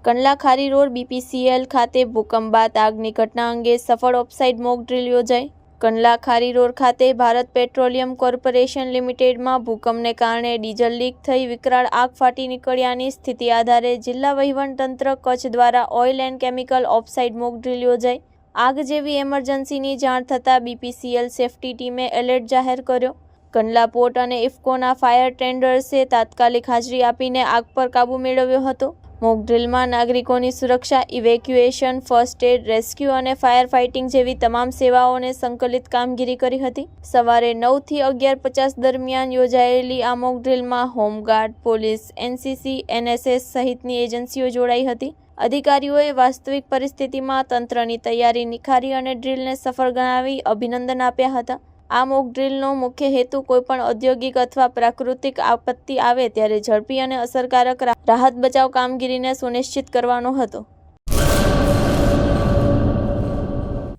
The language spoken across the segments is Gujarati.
કંડલા ખારી રોડ BPCL ખાતે ભૂકંપ બાદ આગની ઘટના અંગે સફળ ઓફસાઇડ મોક ડ્રીલ યોજાઈ। કંડલા ખારી રોડ ખાતે ભારત પેટ્રોલિયમ કોર્પોરેશન લિમિટેડમાં ભૂકંપને કારણે ડીઝલ લીક થઈ વિકરાળ આગ ફાટી નીકળ્યાની સ્થિતિ આધારે જિલ્લા વહીવટીતંત્ર કચ્છ દ્વારા oil and chemical offsite mock drill યોજાઈ। આગ જેવી એમરજન્સીની જાણ થતાં BPCL સેફટી ટીમે એલર્ટ જાહેર કર્યો। કંડલા પોર્ટ અને ઇફકોના ફાયર ટેન્ડર્સે તાત્કાલિક હાજરી આપીને આગ પર કાબૂ મેળવ્યો હતો। મોક ડ્રીલમાં નાગરિકોની સુરક્ષા, ઇવેક્યુએશન, ફર્સ્ટ એડ, રેસ્ક્યુ અને ફાયર ફાઇટિંગ જેવી તમામ સેવાઓને સંકલિત કામગીરી કરી હતી। સવારે 9 થી 11:50 દરમિયાન યોજાયેલી આ મોક ડ્રીલમાં હોમગાર્ડ, પોલીસ, NCC, NSS સહિતની એજન્સીઓ જોડાઈ હતી। અધિકારીઓએ વાસ્તવિક પરિસ્થિતિમાં તંત્રની તૈયારી નિખારી અને ડ્રીલને સફળ ગણાવી અભિનંદન આપ્યા હતા। આ મોક ડ્રીલનો મુખ્ય હેતુ કોઈપણ ઔદ્યોગિક અથવા પ્રાકૃતિક આપત્તિ આવે ત્યારે ઝડપી અને અસરકારક રાહત બચાવ કામગીરીને સુનિશ્ચિત કરવાનો હતો।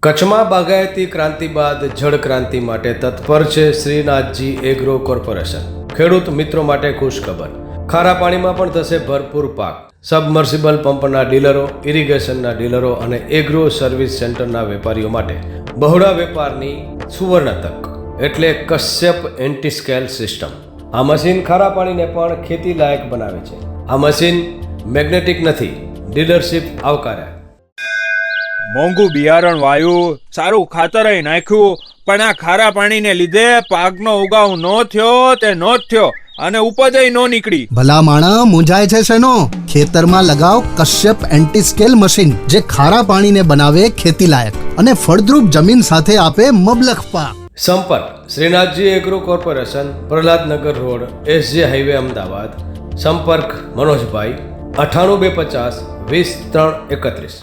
કચ્છમાં બાગાયતી ક્રાંતિ બાદ જળ ક્રાંતિ માટે તત્પર છે શ્રીનાથજી એગ્રો કોર્પોરેશન। ખેડૂત મિત્રો માટે ખુશખબર, ખારા પાણીમાં પણ થશે ભરપૂર પાક। સબમર્સિબલ પંપના ડીલરો, ઇરિગેશનના ડીલરો અને એગ્રો સર્વિસ સેન્ટરના વેપારીઓ માટે બહોળા વેપારની સુવર્ણ તક એટલે કશ્યપ એન્ટીસ્કેલ સિસ્ટમ। આ મશીન ખારા પાણીને પણ ખેતી લાયક બનાવે છે। આ મશીન મેગ્નેટિક નથી, ડીલરશીપ આવકાર્યા। મોંઘું બિયારણ વાયું, સારું ખાતરય નાખ્યું, પણ આ ખારા પાણીને લીધે પાકનો ઉગાવ નો થયો તે નો જ થયો અને ઉપજય નો નીકળી। ભલા માણા મૂંઝાય છે શેનો? ખેતરમાં લગાવ કશ્યપ એન્ટીસ્કેલ મશીન, જે ખારા પાણીને બનાવે ખેતી લાયક અને ફળદ્રુપ જમીન સાથે આપે મબલખ પાક। સંપર્ક Shrinathji agro corporation, Prahlad Nagar road, SJ highway, Ahmedabad. સંપર્ક મનોજભાઈ 98 250 20 3 31।